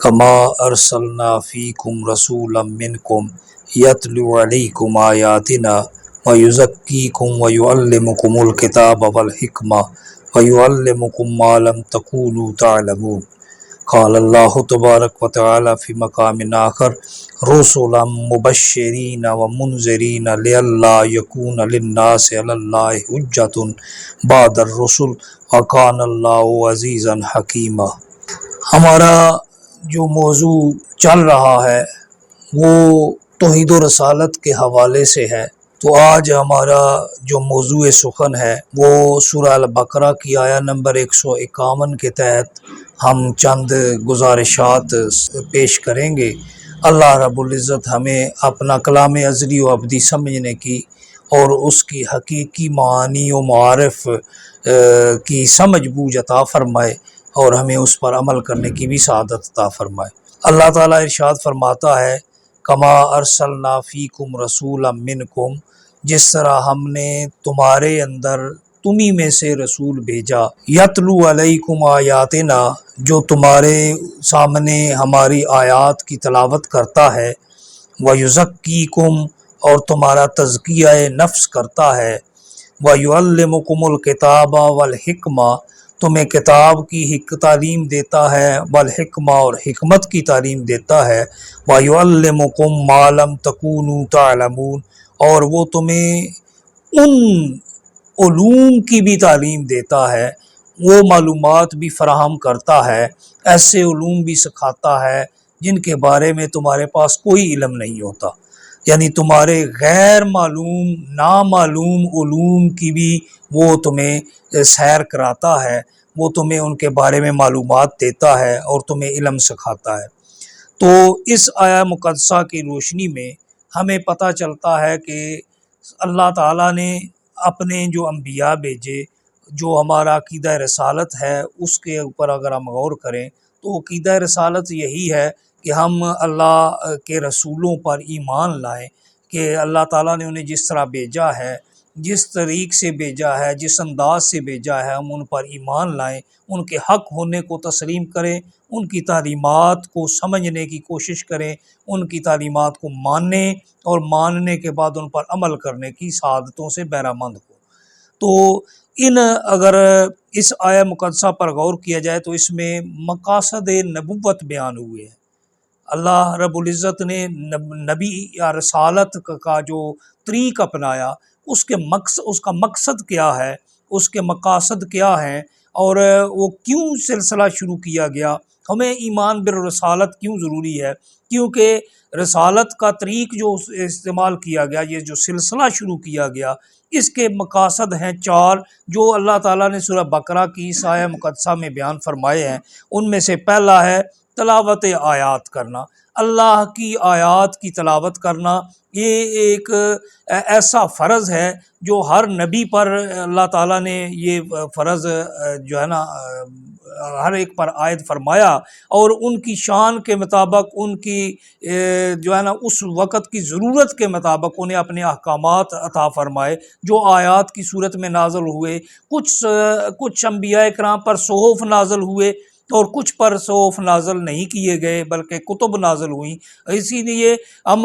کما ارسلنا فیکم رسولا منکم یتلو علیکم آیاتنا ویزکیکم ویعلمکم الکتاب والحکمہ ویعلمکم ما لم تکونوا تعلمون۔ قال اللہ تبارک و تعالی فی مقام آخر رسلا مبشرین ومنذرین لئلا یکون للناس علی اللہ حجۃ بعد الرسل وکان اللہ عزیزا حکیما۔ ہمارا جو موضوع چل رہا ہے وہ توحید و رسالت کے حوالے سے ہے، تو آج ہمارا جو موضوع سخن ہے وہ سورہ البقرہ کی آیہ نمبر 151 کے تحت ہم چند گزارشات پیش کریں گے۔ اللہ رب العزت ہمیں اپنا کلام ازلی و ابدی سمجھنے کی اور اس کی حقیقی معانی و معارف کی سمجھ بوجھ عطا فرمائے اور ہمیں اس پر عمل کرنے کی بھی سعادت عطا فرمائے۔ اللہ تعالیٰ ارشاد فرماتا ہے کما ارسلنا فیکم رسولا منکم، جس طرح ہم نے تمہارے اندر تمہیں میں سے رسول بھیجا، یتلو علیکم آیاتنا، جو تمہارے سامنے ہماری آیات کی تلاوت کرتا ہے، ویزکیکم، اور تمہارا تزکیہ نفس کرتا ہے، ویعلمکم الکتاب والحکمہ، تمہیں کتاب کی تعلیم دیتا ہے، والحکمہ، اور حکمت کی تعلیم دیتا ہے، ویعلمکم ما لم تکونوا تعلمون، اور وہ تمہیں ان علوم کی بھی تعلیم دیتا ہے، وہ معلومات بھی فراہم کرتا ہے، ایسے علوم بھی سکھاتا ہے جن کے بارے میں تمہارے پاس کوئی علم نہیں ہوتا، یعنی تمہارے غیر معلوم نامعلوم علوم کی بھی وہ تمہیں سیر کراتا ہے، وہ تمہیں ان کے بارے میں معلومات دیتا ہے اور تمہیں علم سکھاتا ہے۔ تو اس آیہ مقدسہ کی روشنی میں ہمیں پتہ چلتا ہے کہ اللہ تعالیٰ نے اپنے جو انبیاء بھیجے، جو ہمارا عقیدہ رسالت ہے اس کے اوپر اگر ہم غور کریں تو عقیدہ رسالت یہی ہے کہ ہم اللہ کے رسولوں پر ایمان لائیں، کہ اللہ تعالیٰ نے انہیں جس طرح بھیجا ہے، جس طریق سے بھیجا ہے، جس انداز سے بھیجا ہے، ہم ان پر ایمان لائیں، ان کے حق ہونے کو تسلیم کریں، ان کی تعلیمات کو سمجھنے کی کوشش کریں، ان کی تعلیمات کو مانیں اور ماننے کے بعد ان پر عمل کرنے کی سعادتوں سے بہرہ مند ہو۔ تو اگر اس آیہ مقدسہ پر غور کیا جائے تو اس میں مقاصد نبوت بیان ہوئے ہیں۔ اللہ رب العزت نے نبی یا رسالت کا جو طریق اپنایا، اس کا مقصد کیا ہے، اس کے مقاصد کیا ہیں، اور وہ کیوں سلسلہ شروع کیا گیا، ہمیں ایمان بالرسالت کیوں ضروری ہے، کیونکہ رسالت کا طریق جو استعمال کیا گیا، یہ جو سلسلہ شروع کیا گیا، اس کے مقاصد ہیں 4 جو اللہ تعالیٰ نے سورہ بقرہ کی اس آیہ مقدسہ میں بیان فرمائے ہیں۔ ان میں سے پہلا ہے تلاوت آیات کرنا، اللہ کی آیات کی تلاوت کرنا۔ یہ ایک ایسا فرض ہے جو ہر نبی پر اللہ تعالیٰ نے یہ فرض جو ہے نا ہر ایک پر عائد فرمایا، اور ان کی شان کے مطابق، ان کی جو ہے نا اس وقت کی ضرورت کے مطابق انہیں اپنے احکامات عطا فرمائے جو آیات کی صورت میں نازل ہوئے۔ کچھ انبیاء کرام پر صحف نازل ہوئے اور کچھ پر صحف نازل نہیں کیے گئے بلکہ کتب نازل ہوئیں۔ اسی لیے ہم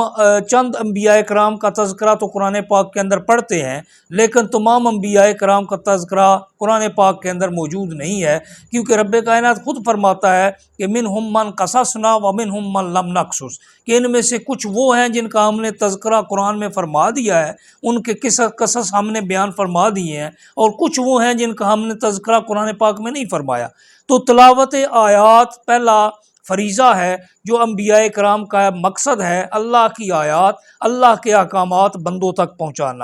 چند انبیاء کرام کا تذکرہ تو قرآن پاک کے اندر پڑھتے ہیں، لیکن تمام انبیاء کرام کا تذکرہ قرآن پاک کے اندر موجود نہیں ہے، کیونکہ رب کائنات خود فرماتا ہے کہ منہم من قصصنا ومنہم من لم نقصص، کہ ان میں سے کچھ وہ ہیں جن کا ہم نے تذکرہ قرآن میں فرما دیا ہے، ان کے قصص ہم نے بیان فرما دیے ہیں، اور کچھ وہ ہیں جن کا ہم نے تذکرہ قرآن پاک میں نہیں فرمایا۔ تو تلاوت آیات پہلا فریضہ ہے جو انبیاء کرام کا مقصد ہے، اللہ کی آیات، اللہ کے احکامات بندوں تک پہنچانا۔